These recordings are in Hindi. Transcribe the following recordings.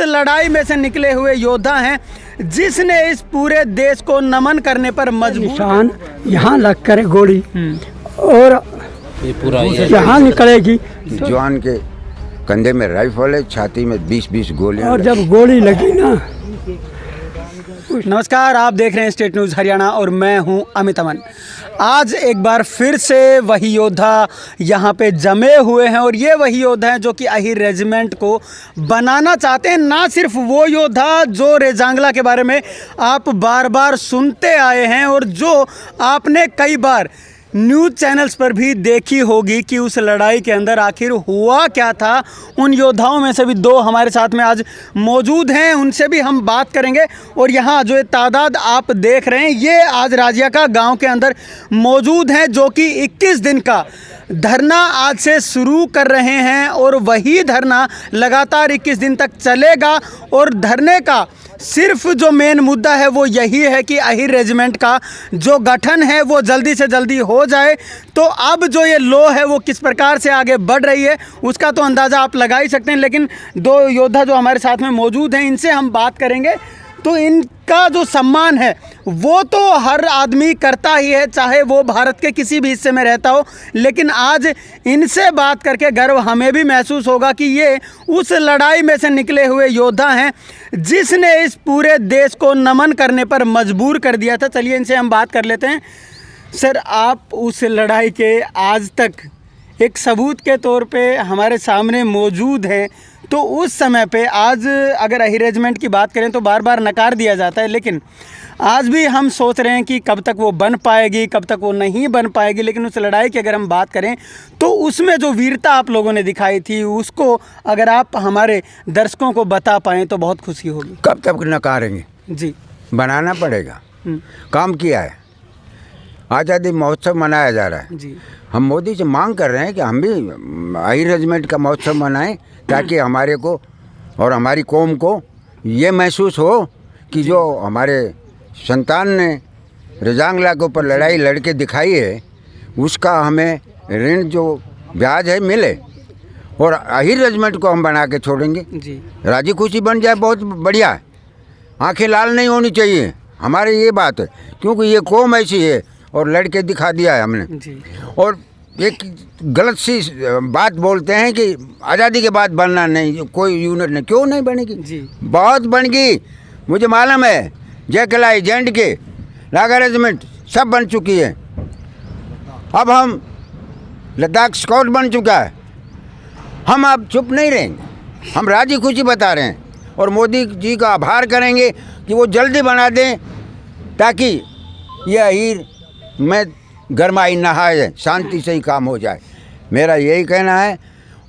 लड़ाई में से निकले हुए योद्धा हैं जिसने इस पूरे देश को नमन करने पर मजबूर। निशान यहाँ लग कर गोली और ये पूरा यहाँ निकलेगी जवान के कंधे में राइफल है, छाती में 20-20 गोलियां। और जब गोली लगी ना। नमस्कार, आप देख रहे हैं स्टेट न्यूज़ हरियाणा और मैं हूं अमित अमन। आज एक बार फिर से वही योद्धा यहाँ पे जमे हुए हैं और ये वही योद्धा हैं जो कि अहिर रेजिमेंट को बनाना चाहते हैं। ना सिर्फ वो योद्धा जो रेजांगला के बारे में आप बार बार सुनते आए हैं और जो आपने कई बार न्यूज़ चैनल्स पर भी देखी होगी कि उस लड़ाई के अंदर आखिर हुआ क्या था। उन योद्धाओं में से भी दो हमारे साथ में आज मौजूद हैं, उनसे भी हम बात करेंगे। और यहाँ जो ये तादाद आप देख रहे हैं ये आज राजिया का गांव के अंदर मौजूद हैं जो कि 21 दिन का धरना आज से शुरू कर रहे हैं और वही धरना लगातार 21 दिन तक चलेगा। और धरने का सिर्फ जो मेन मुद्दा है वो यही है कि अहिर रेजिमेंट का जो गठन है वो जल्दी से जल्दी हो जाए। तो अब जो ये लो है वो किस प्रकार से आगे बढ़ रही है उसका तो अंदाज़ा आप लगा ही सकते हैं। लेकिन दो योद्धा जो हमारे साथ में मौजूद हैं इनसे हम बात करेंगे। तो इनका जो सम्मान है वो तो हर आदमी करता ही है, चाहे वो भारत के किसी भी हिस्से में रहता हो। लेकिन आज इनसे बात करके गर्व हमें भी महसूस होगा कि ये उस लड़ाई में से निकले हुए योद्धा हैं जिसने इस पूरे देश को नमन करने पर मजबूर कर दिया था। चलिए इनसे हम बात कर लेते हैं। सर, आप उस लड़ाई के आज तक एक सबूत के तौर पे हमारे सामने मौजूद हैं। तो उस समय पे आज अगर अहिर रेजिमेंट की बात करें तो बार बार नकार दिया जाता है, लेकिन आज भी हम सोच रहे हैं कि कब तक वो बन पाएगी, कब तक वो नहीं बन पाएगी। लेकिन उस लड़ाई की अगर हम बात करें तो उसमें जो वीरता आप लोगों ने दिखाई थी उसको अगर आप हमारे दर्शकों को बता पाएँ तो बहुत खुशी होगी। कब तक नकारेंगे जी, बनाना पड़ेगा। काम किया है, आज़ादी महोत्सव मनाया जा रहा है जी। हम मोदी से मांग कर रहे हैं कि हम भी अहिर रेजिमेंट का महोत्सव मनाएं ताकि हमारे को और हमारी कौम को ये महसूस हो कि जो हमारे संतान ने रेजांगला के ऊपर लड़ाई लड़के दिखाई है उसका हमें ऋण जो ब्याज है मिले। और अहिर रेजिमेंट को हम बना के छोड़ेंगे जी। राजी खुशी बन जाए बहुत बढ़िया है, आंखें लाल नहीं होनी चाहिए, हमारी ये बात है। क्योंकि ये कौम ऐसी है और लड़के दिखा दिया है हमने जी। और एक गलत सी बात बोलते हैं कि आज़ादी के बाद बनना नहीं, कोई यूनिट नहीं, क्यों नहीं बनेगी जी? बहुत बन गई, मुझे मालूम है। जयकलाई जेंड के नागा रेजिमेंट सब बन चुकी है। अब हम लद्दाख स्काउट बन चुका है। हम अब चुप नहीं रहेंगे, हम राजी खुशी बता रहे हैं और मोदी जी का आभार करेंगे कि वो जल्दी बना दें ताकि ये अहिर में गरमाई नहाए, शांति से ही काम हो जाए। मेरा यही कहना है।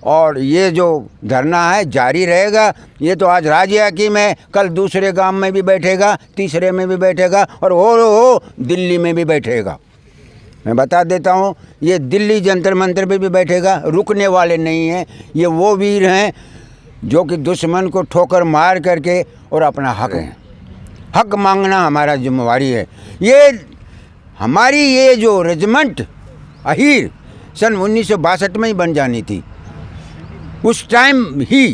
और ये जो धरना है जारी रहेगा। ये तो आज राजिया की में, कल दूसरे गांव में भी बैठेगा, तीसरे में भी बैठेगा और हो दिल्ली में भी बैठेगा। मैं बता देता हूँ, ये दिल्ली जंतर मंतर पे भी बैठेगा, रुकने वाले नहीं हैं। ये वो वीर हैं जो कि दुश्मन को ठोकर मार करके और अपना हक है, हक मांगना हमारा जिम्मेवारी है। ये हमारी ये जो रेजिमेंट अहिर सन 1962 में ही बन जानी थी। उस टाइम ही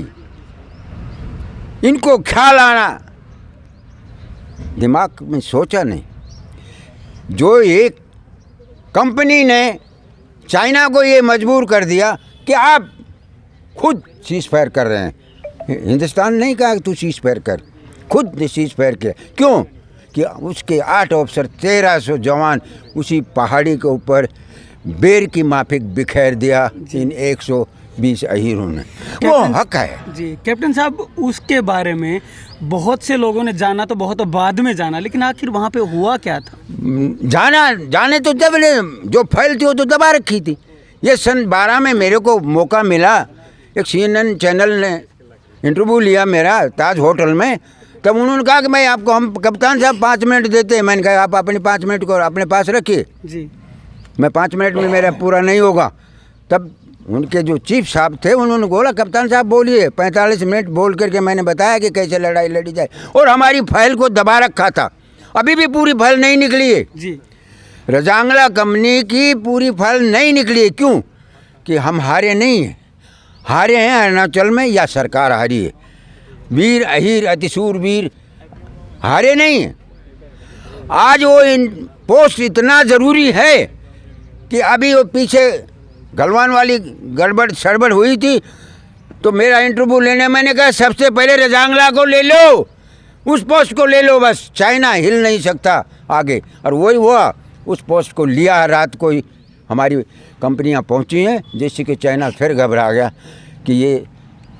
इनको ख्याल आना, दिमाग में सोचा नहीं। जो एक कंपनी ने चाइना को ये मजबूर कर दिया कि आप खुद सीज फायर कर रहे हैं। हिंदुस्तान नहीं कहा कि तू सीज फायर कर, खुद सीज फायर किया। क्यों? कि उसके 8 अफसर 1300 जवान उसी पहाड़ी के ऊपर बेर की माफिक बिखेर दिया इन 120 अहीरों ने। वो हक है जी। कैप्टन साहब, उसके बारे में बहुत से लोगों ने जाना तो बहुत बाद में जाना, लेकिन आखिर वहाँ पे हुआ क्या था? जाने तो जब जो फैल थी वो तो दबा रखी थी। ये सन 12 में मेरे को मौका मिला, एक CNN चैनल ने इंटरव्यू लिया मेरा ताज होटल में। तब उन्होंने कहा कि मैं आपको, हम कप्तान साहब 5 मिनट देते हैं। मैंने कहा आप अपने 5 मिनट को अपने पास रखिए जी, मैं 5 मिनट में मेरा पूरा नहीं होगा। तब उनके जो चीफ साहब थे उन्होंने बोला कप्तान साहब बोलिए। 45 मिनट बोल करके मैंने बताया कि कैसे लड़ाई लड़ी जाए। और हमारी फाइल को दबा रखा था, अभी भी पूरी फाइल नहीं निकली है जी। रेजांगला कंपनी की पूरी फाइल नहीं निकली है। क्यों? कि हम हारे नहीं हैं, हारे हैं अरुणाचल में या सरकार हारी है। वीर अहीर अतिशूर वीर हारे नहीं हैं। आज वो इन पोस्ट इतना ज़रूरी है कि अभी वो पीछे गलवान वाली गड़बड़ सड़बड़ हुई थी, तो मेरा इंटरव्यू लेने मैंने कहा सबसे पहले रजांगला को ले लो, उस पोस्ट को ले लो, बस चाइना हिल नहीं सकता आगे। और वही हुआ, उस पोस्ट को लिया। रात को ही हमारी कंपनियां पहुंची हैं, जिससे कि चाइना फिर घबरा गया कि ये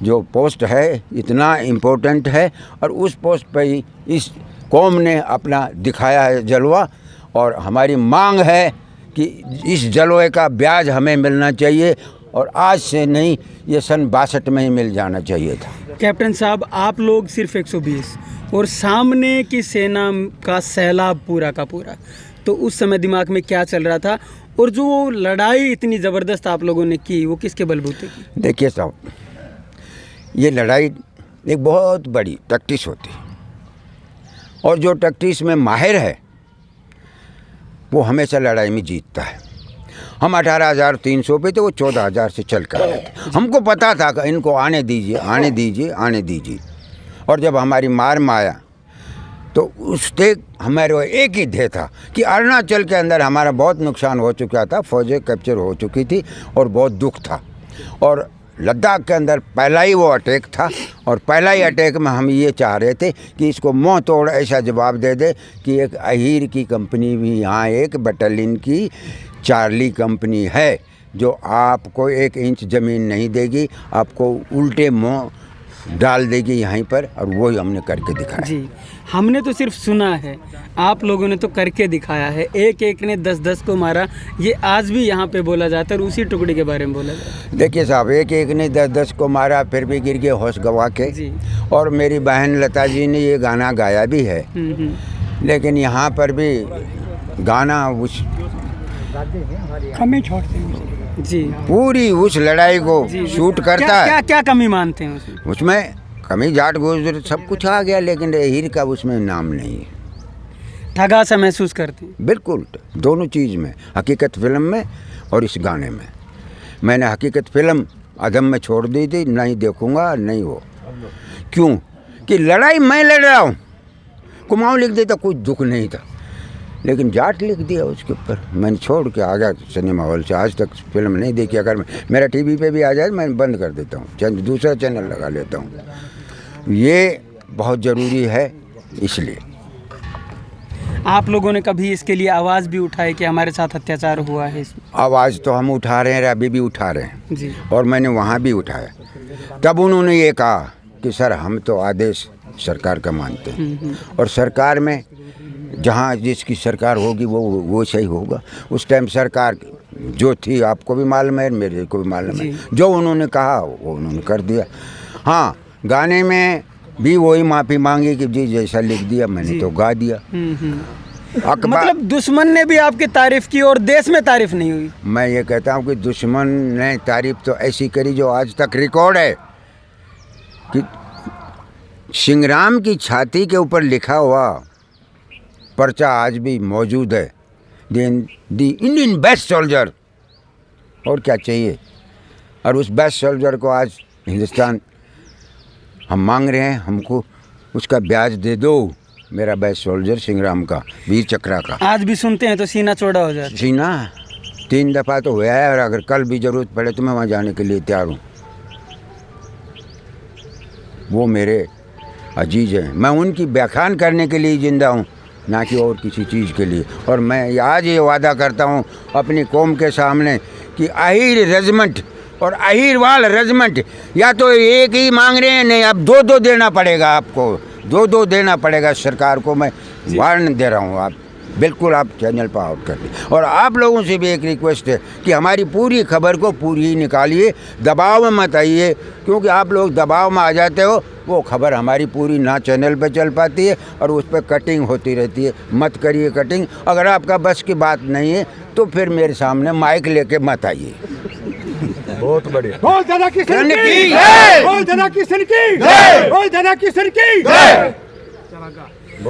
जो पोस्ट है इतना इम्पोर्टेंट है, और उस पोस्ट पर ही इस कौम ने अपना दिखाया है जलवा। और हमारी मांग है कि इस जलवे का ब्याज हमें मिलना चाहिए, और आज से नहीं, ये सन 62 में ही मिल जाना चाहिए था। कैप्टन साहब, आप लोग सिर्फ 120 और सामने की सेना का सैलाब पूरा का पूरा, तो उस समय दिमाग में क्या चल रहा था? और जो लड़ाई इतनी ज़बरदस्त आप लोगों ने की, वो किसके बलबूते की? देखिए साहब, ये लड़ाई एक बहुत बड़ी टैक्टिस होती है, और जो टैक्टिस में माहिर है वो हमेशा लड़ाई में जीतता है। हम 18,300 पे थे, वो 14,000 से चल कर आए थे। हमको पता था कि इनको आने दीजिए, आने दीजिए, आने दीजिए। और जब हमारी मार में आया तो उससे हमारे एक ही ध्येय था कि अरुणाचल के अंदर हमारा बहुत नुकसान हो चुका था, फौजें कैप्चर हो चुकी थी और बहुत दुख था। और लद्दाख के अंदर पहला ही वो अटैक था, और पहला ही अटैक में हम ये चाह रहे थे कि इसको मुँह तोड़ ऐसा जवाब दे दे कि एक अहीर की कंपनी भी यहाँ, एक बटालियन की चार्ली कंपनी है, जो आपको 1 इंच ज़मीन नहीं देगी, आपको उल्टे मुँह डाल देगी यहीं पर। और वही हमने करके दिखाया। जी, हमने तो सिर्फ सुना है, आप लोगों ने तो करके दिखाया है। एक एक ने 10-10 को मारा, ये आज भी यहाँ पे बोला जाता है, और उसी टुकड़ी के बारे में बोला जाता है। देखिए साहब, एक एक ने 10-10 को मारा, फिर भी गिर गए होश गवा के। जी। और मेरी बहन लता जी ने ये गाना गाया भी है, लेकिन यहाँ पर भी गाना उस कमी छोड़ते हैं जी, पूरी उस लड़ाई को शूट करता क्या, है। क्या क्या कमी मानते हैं उसमें? उसमें कमी, जाट गुजर सब कुछ आ गया, लेकिन हीर का उसमें नाम नहीं है। ठगा सा महसूस करते हैं। बिल्कुल, दोनों चीज़ में, हकीकत फिल्म में और इस गाने में। मैंने हकीकत फिल्म अदम में छोड़ दी थी, नहीं देखूंगा, नहीं वो। क्यों कि लड़ाई मैं लड़ रहा हूँ, कुमाऊँ लिख देता कोई दुख नहीं था, लेकिन जाट लिख दिया उसके ऊपर, मैंने छोड़ के आ गया सिनेमा हॉल से। आज तक फिल्म नहीं देखी। अगर मेरा टीवी पे भी आ जाए मैं बंद कर देता हूँ, दूसरा चैनल लगा लेता हूँ। ये बहुत ज़रूरी है। इसलिए आप लोगों ने कभी इसके लिए आवाज़ भी उठाई कि हमारे साथ अत्याचार हुआ है? इसमें आवाज़ तो हम उठा रहे हैं, अभी भी उठा रहे हैं जी। और मैंने वहाँ भी उठाया। तब उन्होंने ये कहा कि सर हम तो आदेश सरकार का मानते हैं, और सरकार में जहाँ जिसकी सरकार होगी वो सही होगा। उस टाइम सरकार जो थी आपको भी मालूम है, मेरे को भी मालूम है, जो उन्होंने कहा वो उन्होंने कर दिया। हाँ, गाने में भी वही माफ़ी मांगी कि जी जैसा लिख दिया मैंने तो गा दिया। मतलब दुश्मन ने भी आपकी तारीफ की और देश में तारीफ नहीं हुई? मैं ये कहता हूँ कि दुश्मन ने तारीफ तो ऐसी करी जो आज तक रिकॉर्ड है कि सिंगराम की छाती के ऊपर लिखा हुआ पर्चा आज भी मौजूद है, द इंडियन बेस्ट सोल्जर। और क्या चाहिए? और उस बेस्ट सोल्जर को आज हिंदुस्तान हम मांग रहे हैं, हमको उसका ब्याज दे दो। मेरा बेस्ट सोल्जर सिंगराम का, वीर चक्रा का। आज भी सुनते हैं तो सीना चौड़ा हो जाता है। सीना 3 दफ़ा तो हुआ है, और अगर कल भी ज़रूरत पड़े तो मैं वहाँ जाने के लिए तैयार हूँ। वो मेरे अजीज़ हैं, मैं उनकी व्याख्यान करने के लिए ज़िंदा हूँ, ना कि और किसी चीज़ के लिए। और मैं आज ये वादा करता हूँ अपनी कौम के सामने कि अहीर रेजिमेंट और अहीरवाल रेजिमेंट या तो एक ही मांग रहे हैं, नहीं अब 2-2 देना पड़ेगा, आपको 2-2 देना पड़ेगा सरकार को। मैं वार्न दे रहा हूँ, आप बिल्कुल आप चैनल पर आउट कर दें। और आप लोगों से भी एक रिक्वेस्ट है कि हमारी पूरी खबर को पूरी ही निकालिए, दबाव में मत आइए, क्योंकि आप लोग दबाव में आ जाते हो, वो खबर हमारी पूरी ना चैनल पे चल पाती है और उस पर कटिंग होती रहती है। मत करिए कटिंग। अगर आपका बस की बात नहीं है तो फिर मेरे सामने माइक लेके मत आइए। बहुत बढ़िया। बोल दादा किशन की की जय। बोल दादा किशन की जय। बोल दादा किशन की जय।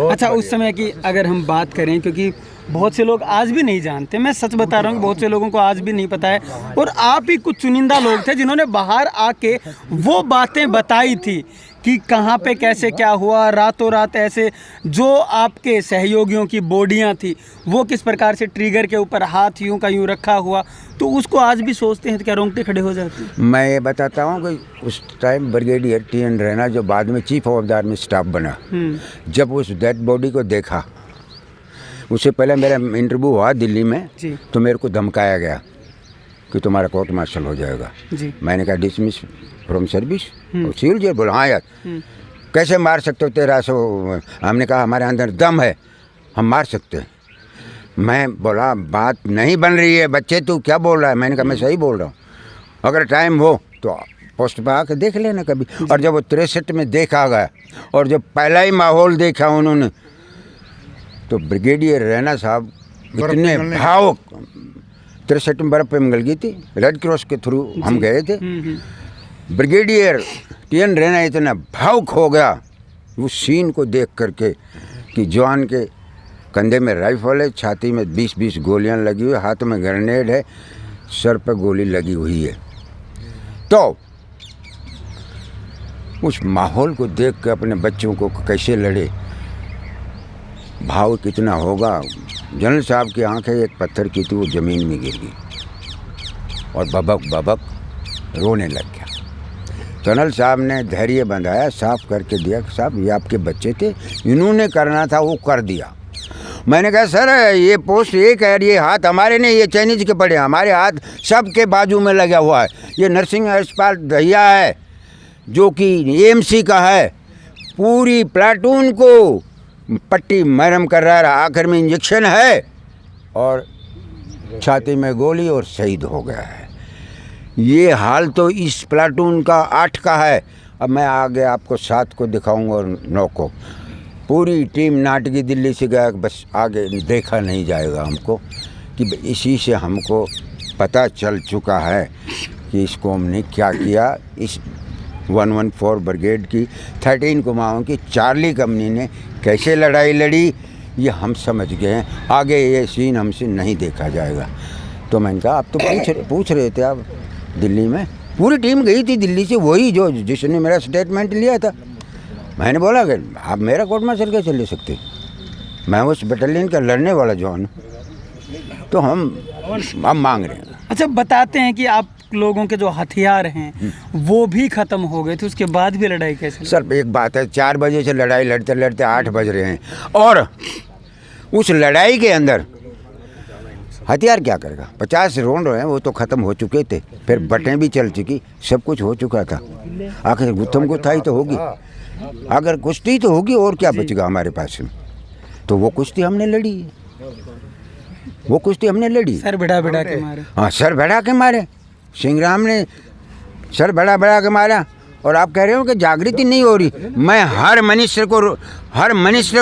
अच्छा, उस समय की अगर हम बात करें, क्योंकि बहुत से लोग आज भी नहीं जानते, मैं सच बता रहा हूँ, बहुत से लोगों को आज भी नहीं पता है, और आप ही कुछ चुनिंदा लोग थे जिन्होंने बाहर आके वो बातें बताई थी कि कहाँ पे कैसे क्या हुआ, रातों रात ऐसे जो आपके सहयोगियों की बॉडियाँ थी वो किस प्रकार से ट्रिगर के ऊपर हाथ यूं का यूं रखा हुआ, तो उसको आज भी सोचते हैं तो क्या रोंगटे खड़े हो जाते हैं? मैं ये बताता हूँ कि उस टाइम ब्रिगेडियर टी.एन. रैना जो बाद में chief of the army staff बना, जब उस डेड बॉडी को देखा, उससे पहले मेरा इंटरव्यू हुआ दिल्ली में, तो मेरे को धमकाया गया कि तुम्हारा कोर्ट मार्शल हो जाएगा। मैंने कहा डिसमिस फ्रॉम सर्विस, और सिविल जेल। बोला हाँ यार कैसे मार सकते हो, तेरा सो। हमने कहा हमारे अंदर दम है, हम मार सकते हैं। मैं बोला बात नहीं बन रही है बच्चे, तू क्या बोल रहा है? मैंने कहा मैं सही बोल रहा हूँ, अगर टाइम हो तो पोस्ट पर आकर देख लेना कभी। और जब वो 63 में देखा गया और जब पहला ही माहौल देखा उन्होंने, तो ब्रिगेडियर रैना साहब इतने भावुक, 63 में बर्फ़ पे मंगल गई थी, रेड क्रॉस के थ्रू हम गए थे। Brigadier TN. रैना इतना भावुक हो गया उस सीन को देख करके कि जवान के कंधे में राइफल है, छाती में 20-20 गोलियां लगी हुई, हाथ में ग्रेनेड है, सर पर गोली लगी हुई है। तो उस माहौल को देख के अपने बच्चों को कैसे लड़े, भाव कितना होगा। जनरल साहब की आंखें एक पत्थर की थी, वो ज़मीन में गिर गई और बबक बबक रोने लग गया। जनरल साहब ने धैर्य बंधाया, साफ करके दिया कि साहब ये आपके बच्चे थे, इन्होंने करना था वो कर दिया। मैंने कहा सर ये पोस्ट एक है, ये हाथ हमारे नहीं, ये चाइनीज के पड़े, हमारे हाथ सबके बाजू में लगा हुआ है। ये नरसिंह अस्पताल दहिया है जो कि एएमसी का है, पूरी प्लाटून को पट्टी मरहम कर रहा है, आखिर में इंजेक्शन है और छाती में गोली और शहीद हो गया है। ये हाल तो इस प्लाटून का 8 का है। अब मैं आगे आपको 7 को दिखाऊंगा और 9 को। पूरी टीम नाटकी दिल्ली से गया, बस आगे देखा नहीं जाएगा हमको, कि इसी से हमको पता चल चुका है कि इस कौम ने क्या किया। इस 114 ब्रिगेड की 13 कुमाऊं की चार्ली कंपनी ने कैसे लड़ाई लड़ी, ये हम समझ गए हैं। आगे ये सीन हमसे नहीं देखा जाएगा। तो मैंने कहा आप तो पूछ रहे थे, आप दिल्ली में पूरी टीम गई थी दिल्ली से, वही जो जिसने मेरा स्टेटमेंट लिया था। मैंने बोला कि आप मेरा कोर्ट मार्शल कैसे ले सकते, मैं उस बटालियन का लड़ने वाला जवान हूँ। तो हम मांग रहे हैं। अच्छा बताते हैं कि आप लोगों के जो हथियार हैं वो भी ख़त्म हो गए थे, उसके बाद भी लड़ाई कैसे? सर एक बात है, 4 बजे से लड़ाई लड़ते लड़ते 8 बज रहे हैं, और उस लड़ाई के अंदर हथियार क्या करेगा? 50 राउंड हैं, वो तो ख़त्म हो चुके थे, फिर बटें भी चल चुकी, सब कुछ हो चुका था। आखिर गुत्थम गुत्थाई तो होगी, अगर कुश्ती तो होगी, और क्या बचेगा हमारे पास में? तो वो कुश्ती हमने लड़ी, वो कुश्ती हमने लड़ी। सर बढ़ा बढ़ा के मारे। हाँ सर बढ़ा के मारे, सिंहराम ने सर बढ़ा बढ़ा के मारा। और आप कह रहे हो कि जागृति नहीं हो रही, मैं हर मनुष्य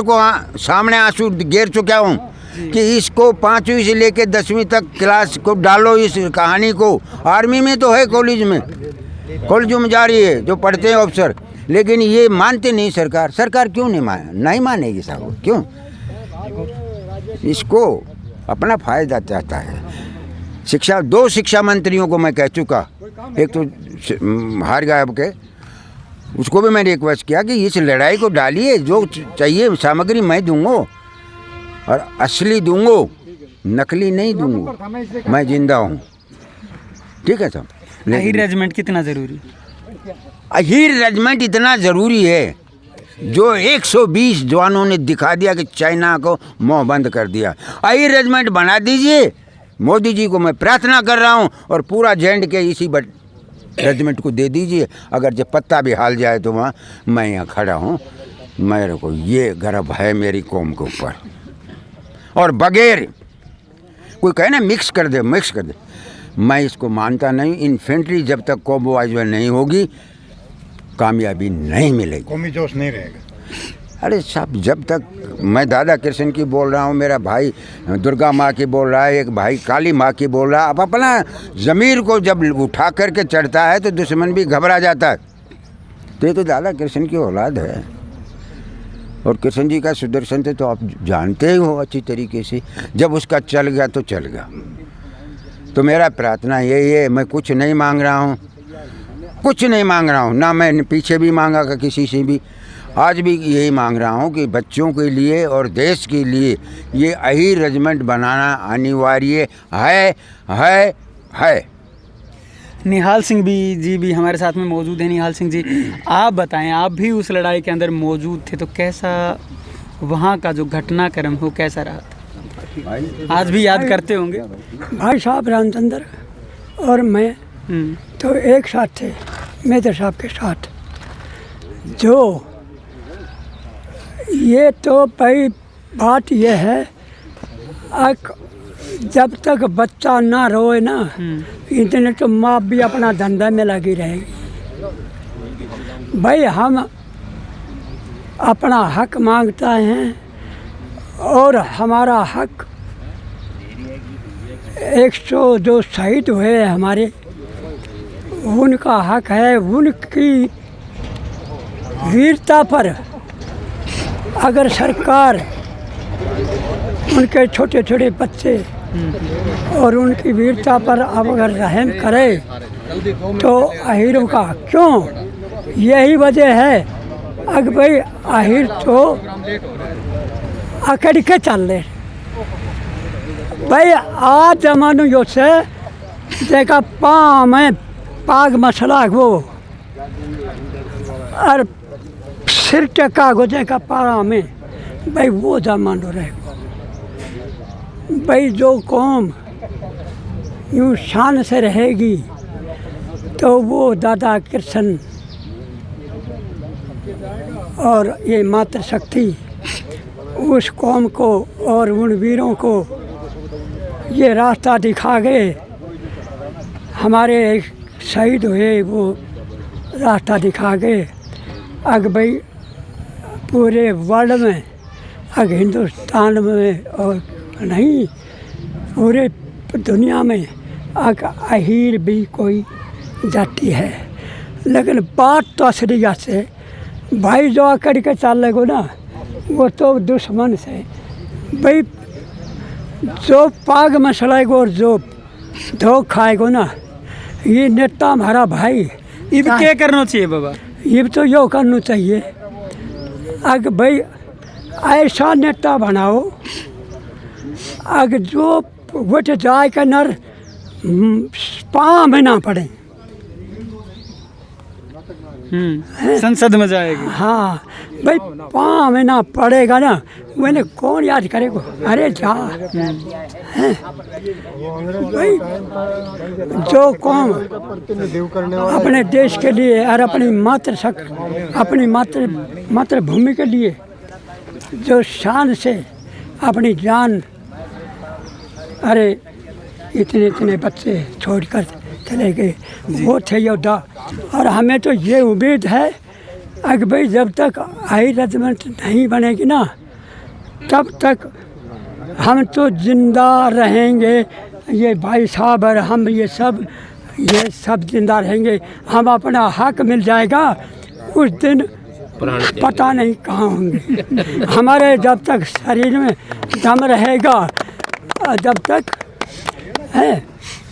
को सामने आंसू घेर चुका हूँ कि इसको 5वीं से लेकर 10वीं तक क्लास को डालो, इस कहानी को। आर्मी में तो है, कॉलेजों में जा रही है जो पढ़ते हैं अफसर, लेकिन ये मानते नहीं। सरकार क्यों नहीं मानेगी साहब? क्यों? इसको अपना फायदा चाहता है। 2 शिक्षा मंत्रियों को मैं कह चुका, एक तो हार गया के, उसको भी मैंने रिक्वेस्ट किया कि इस लड़ाई को डालिए, जो चाहिए सामग्री मैं दूंगा और असली दूंगा, नकली नहीं दूंगा, मैं जिंदा हूँ। ठीक है साहब। अहीर रेजिमेंट कितना ज़रूरी? अहीर रेजिमेंट इतना ज़रूरी है जो 120 जवानों ने दिखा दिया कि चाइना को मुंह बंद कर दिया। अहीर रेजिमेंट बना दीजिए, मोदी जी को मैं प्रार्थना कर रहा हूँ, और पूरा जेंड के इसी रेजिमेंट को दे दीजिए। अगर जब पत्ता भी हाल जाए तो वहाँ मैं यहाँ खड़ा हूँ। मेरे को ये गर्व है मेरी कौम के ऊपर। और बगैर कोई कहे ना मिक्स कर दे, मैं इसको मानता नहीं। इन्फेंट्री जब तक कॉम्बोवाइज नहीं होगी, कामयाबी नहीं मिलेगी, कौमी जोश नहीं रहेगा। अरे साहब, जब तक मैं दादा कृष्ण की बोल रहा हूँ, मेरा भाई दुर्गा माँ की बोल रहा है, एक भाई काली माँ की बोल रहा है। अब अपना ज़मीर को जब उठा करके चढ़ता है तो दुश्मन भी घबरा जाता है। तो ये तो दादा कृष्ण की औलाद है, और कृष्ण जी का सुदर्शन थे तो आप जानते ही हो अच्छी तरीके से। जब उसका चल गया तो चल गया। तो मेरा प्रार्थना यही है, मैं कुछ नहीं मांग रहा हूँ, कुछ नहीं मांग रहा हूँ, ना मैं पीछे भी मांगा का किसी से भी, आज भी यही मांग रहा हूँ कि बच्चों के लिए और देश के लिए ये अहीर रेजिमेंट बनाना अनिवार्य है। निहाल सिंह जी भी हमारे साथ में मौजूद हैं। निहाल सिंह जी, आप बताएं, आप भी उस लड़ाई के अंदर मौजूद थे, तो कैसा वहाँ का जो घटनाक्रम हो कैसा रहा था? आज भी याद करते होंगे। भाई साहब रामचंद्र और मैं तो एक साथ थे, मेजर साहब के साथ। जो ये तो भाई बात ये है, जब तक बच्चा ना रोए ना, इतने तो माँ भी अपना धंधा में लगी रहेगी। भाई हम अपना हक मांगता हैं और हमारा हक 100 जो शहीद हुए हैं हमारे, उनका हक है। उनकी वीरता पर अगर सरकार उनके छोटे छोटे बच्चे और उनकी वीरता पर अब अगर रहम करे तो अहीरों का क्यों, यही वजह है। अगर भाई अहीर तो अकड़ के चल रहे भाई, आज जमानो जो से देखा पाँव में पाग मसला वो और सिर टका गुजे का पारा में, भाई वो जमानो रहेगा। भाई जो कौम यूँ शान से रहेगी तो वो दादा कृष्ण और ये मातृशक्ति उस कौम को और उन वीरों को ये रास्ता दिखा गए। हमारे एक शहीद हुए वो रास्ता दिखा गए। अग भाई पूरे वर्ल्ड में, अग हिंदुस्तान में और नहीं पूरे दुनिया में अग अहीर भी कोई जाति है। लेकिन बात तो असलियत से भाई जो अकड़ के चल लगो ना, वो तो दुश्मन से भाई जो पाग मसलाएगो और जो धोख खाएगो ना, ये नेता हमारा भाई। इब क्या करना चाहिए बाबा? ये तो यो करना चाहिए। अगर भाई ऐसा नेता बनाओ अगर जो वोट जाए का नर पाँव में ना पड़े। संसद में जाएगी। हाँ भाई, पाँव में ना पड़ेगा ना, मैंने कौन याद करेगा? अरे जा हैं भाई, जो कौम अपने देश के लिए और अपनी मातृभूमि के लिए जो शान से अपनी जान, अरे इतने बच्चे छोड़कर चले गए, वो थे योद्धा। और हमें तो ये उम्मीद है अगर भाई जब तक अहीर रेजिमेंट नहीं बनेगी ना, तब तक हम तो जिंदा रहेंगे। ये भाई साहब और हम ये सब जिंदा रहेंगे। हम अपना हक मिल जाएगा उस दिन, पता नहीं कहाँ होंगे। हमारे जब तक शरीर में दम रहेगा, जब तक है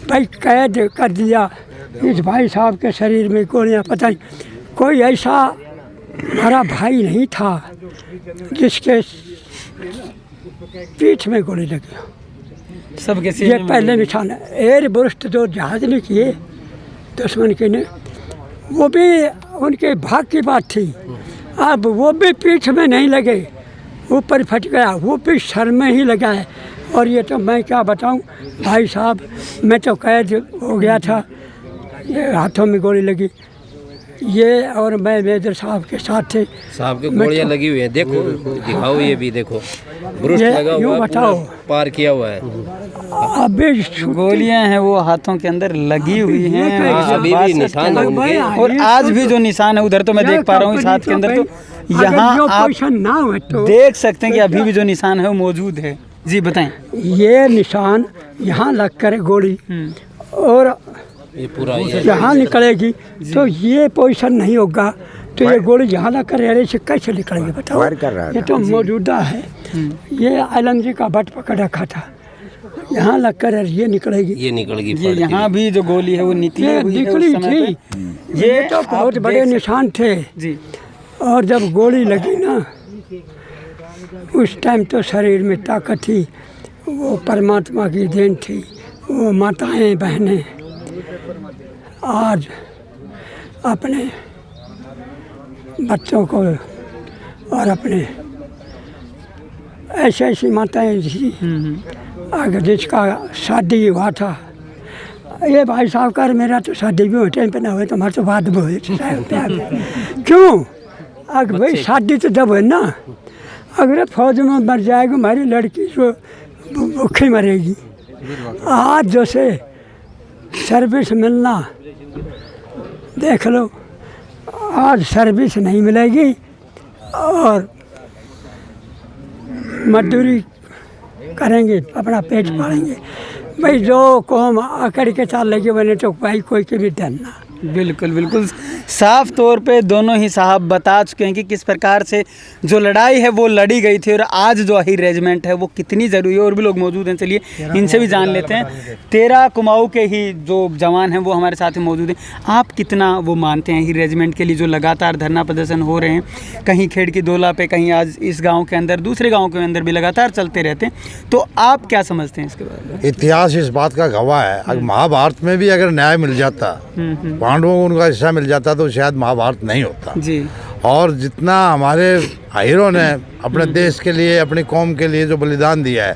भाई कैद कर दिया इस भाई साहब के शरीर में गोलियाँ, पता नहीं कोई ऐसा हमारा भाई नहीं था जिसके पीठ में गोली लगी। सबके ये पहले निशान है। एयर बुरस्ट जो जहाज ने किए दुश्मन के ने, वो भी उनके भाग की बात थी। अब वो भी पीठ में नहीं लगे, ऊपर फट गया, वो भी सर में ही लगा है। और ये तो मैं क्या बताऊं भाई साहब, मैं तो कैद हो गया था, ये हाथों में गोली लगी। ये और मैं मेजर साहब के साथ थे। साहब के गोलियां लगी हुई हैं, देखो दिखाओ, ये भी देखो ब्रुश लगा हुआ है, बताओ पार किया हुआ है। अभी गोलियां हैं वो हाथों के अंदर लगी हुई हैं, अभी भी निशान है उनके। और आज भी जो निशान है उधर तो मैं देख पा रहा हूँ इस हाथ के अंदर, तो यहाँ आप ना हो तो देख सकते हैं कि अभी भी जो निशान है वो मौजूद है। जी बताएं। ये निशान यहाँ लग कर गोली और ये पूरा यहाँ निकलेगी तो ये पोजीशन नहीं होगा, तो ये गोली यहाँ लग कर एरे से कैसे निकलेगी बताओ? वार कर रहा ये तो मौजूदा है। ये आलम जी का बट पकड़ रखा था, यहाँ लगकर ये निकलेगी। ये निकलेगी ये यहाँ भी जो गोली है वो निकली ये हुई है उस निकली समय थी। पे। ये तो बहुत आप बड़े देख निशान थे। जी और जब गोली लगी ना, उस टाइम तो शरीर में ताकत थी, वो परमात्मा की देन थी। वो माताएं बहनें आज अपने बच्चों को और अपने ऐसी ऐसी माताएं थी, अगर जिसका शादी हुआ था, ये भाई साहब कर मेरा तो शादी भी हो टाइम पे ना हुए तो हमारे तो बाद में हुए क्यों? अगर भाई शादी तो जब है ना, अगर फौज में मर जाएगी हमारी लड़की जो भूखी मरेगी। आज जैसे सर्विस मिलना देख लो, आज सर्विस नहीं मिलेगी और मजदूरी करेंगे, अपना पेट पालेंगे। भाई जो कौम आकड़ के चाल लगे बने तो भाई कोई के भी डरना। बिल्कुल बिल्कुल साफ तौर पे दोनों ही साहब बता चुके हैं कि किस प्रकार से जो लड़ाई है वो लड़ी गई थी और आज जो अहीर रेजिमेंट है वो कितनी ज़रूरी है। और भी लोग मौजूद हैं, चलिए इनसे भी जान लेते हैं। 13 कुमाऊं के ही जो जवान हैं वो हमारे साथ में मौजूद हैं। आप कितना वो मानते हैं अहीर रेजिमेंट के लिए जो लगातार धरना प्रदर्शन हो रहे हैं, कहीं खेड़की दोला पे, कहीं आज इस गाँव के अंदर, दूसरे गाँव के अंदर भी लगातार चलते रहते हैं, तो आप क्या समझते हैं इसके बारे में? इतिहास इस बात का गवाह है। अगर महाभारत में भी अगर न्याय मिल जाता, पांडवों को उनका हिस्सा मिल जाता, तो शायद महाभारत नहीं होता जी। और जितना हमारे हीरो ने अपने देश के लिए, अपनी कौम के लिए जो बलिदान दिया है,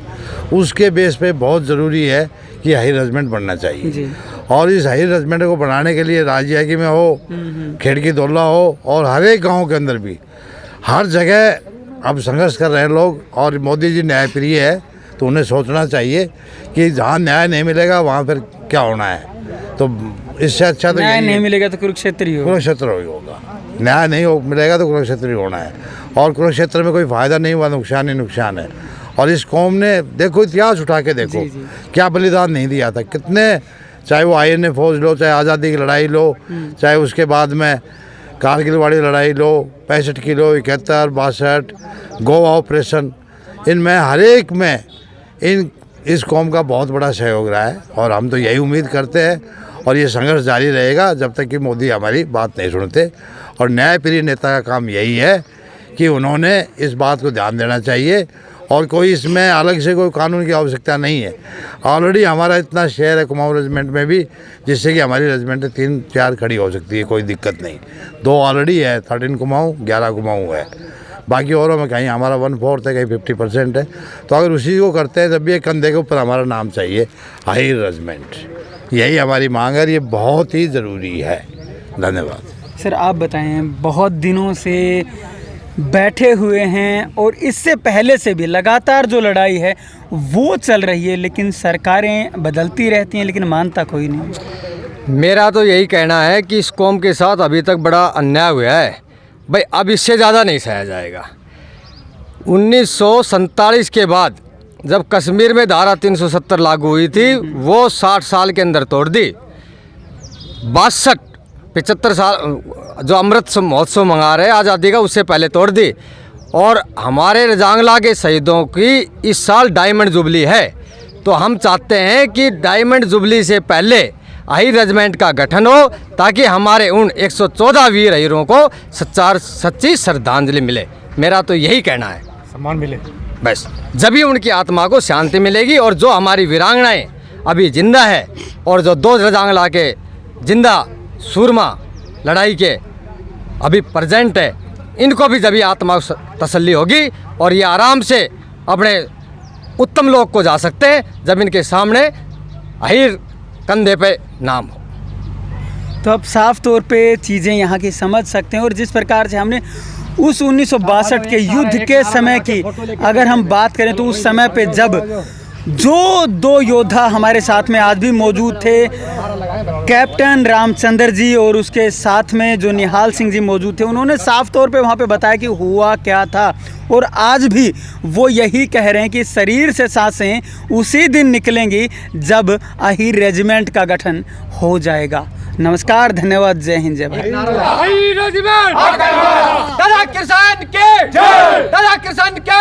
उसके बेस पे बहुत ज़रूरी है कि अहीर रेजिमेंट बनना चाहिए जी। और इस अहीर रेजिमेंट को बनाने के लिए राजियागी में हो, खेड़की दोला हो और हर एक गाँव के अंदर भी हर जगह अब संघर्ष कर रहे हैं लोग। और मोदी जी न्यायप्रिय है तो उन्हें सोचना चाहिए कि जहाँ न्याय नहीं मिलेगा वहाँ फिर क्या होना है। तो इससे अच्छा तो न्याय यही नहीं है। मिलेगा तो कुरुक्षेत्र ही होगा। कुरुक्षेत्र ही होगा। न्याय नहीं मिलेगा तो कुरुक्षेत्र ही होना है और कुरुक्षेत्र में कोई फ़ायदा नहीं हुआ, नुकसान ही नुकसान है। और इस कौम ने देखो, इतिहास उठा के देखो, क्या बलिदान नहीं दिया था। कितने, चाहे वो INA फौज लो, चाहे आज़ादी की लड़ाई लो, चाहे उसके बाद में कारगिल वाली लड़ाई लो, 65 किलो, 71, 62, गोवा ऑपरेशन, इनमें हर एक में इस कौम का बहुत बड़ा सहयोग रहा है। और हम तो यही उम्मीद करते हैं और ये संघर्ष जारी रहेगा जब तक कि मोदी हमारी बात नहीं सुनते। और न्यायप्रिय नेता का काम यही है कि उन्होंने इस बात को ध्यान देना चाहिए और कोई इसमें अलग से कोई कानून की आवश्यकता नहीं है। ऑलरेडी हमारा इतना शेयर है कुमाऊं रेजिमेंट में भी, जिससे कि हमारी रेजिमेंट 3-4 खड़ी हो सकती है, कोई दिक्कत नहीं। 2 ऑलरेडी है, 13 कुमाऊं, 11 कुमाऊं है। बाकी औरों में कहीं हमारा 1/4 है, कहीं 50% है। तो अगर उसी को करते हैं तब भी एक कंधे के ऊपर हमारा नाम चाहिए, अहीर रेजिमेंट। यही हमारी मांग है, ये बहुत ही ज़रूरी है। धन्यवाद। सर आप बताएं, बहुत दिनों से बैठे हुए हैं और इससे पहले से भी लगातार जो लड़ाई है वो चल रही है, लेकिन सरकारें बदलती रहती हैं लेकिन मानता कोई नहीं। मेरा तो यही कहना है कि इस कौम के साथ अभी तक बड़ा अन्याय हुआ है भाई, अब इससे ज़्यादा नहीं सहा जाएगा। 1947 के बाद जब कश्मीर में धारा 370 लागू हुई थी, वो 60 साल के अंदर तोड़ दी। 75 साल जो अमृत महोत्सव मंगा रहे आज़ादी का, उससे पहले तोड़ दी। और हमारे रजांगला के शहीदों की इस साल डायमंड जुबली है, तो हम चाहते हैं कि डायमंड जुबली से पहले अहीर रेजिमेंट का गठन हो, ताकि हमारे उन 114 वीर अहीरों को सच्ची श्रद्धांजलि मिले। मेरा तो यही कहना है, सम्मान मिले बस जब ही उनकी आत्मा को शांति मिलेगी। और जो हमारी वीरांगनाएं अभी जिंदा है और जो 2 रजांगला के जिंदा सूरमा लड़ाई के अभी प्रेजेंट है, इनको भी जब ही आत्मा को तसल्ली होगी और ये आराम से अपने उत्तम लोक को जा सकते हैं जब इनके सामने अहीर कंधे पे नाम हो। तो अब साफ तौर पे चीज़ें यहाँ की समझ सकते हैं। और जिस प्रकार से हमने उस 1962 के युद्ध के समय की अगर हम बात करें, तो उस समय पे जब जो 2 योद्धा हमारे साथ में आज भी मौजूद थे, कैप्टन रामचंद्र जी और उसके साथ में जो निहाल सिंह जी मौजूद थे, उन्होंने साफ तौर पे वहाँ पे बताया कि हुआ क्या था। और आज भी वो यही कह रहे हैं कि शरीर से सांसें उसी दिन निकलेंगी जब अहीर रेजिमेंट का गठन हो जाएगा। नमस्कार, धन्यवाद, जय हिंद, जय भारत। दादा किसान के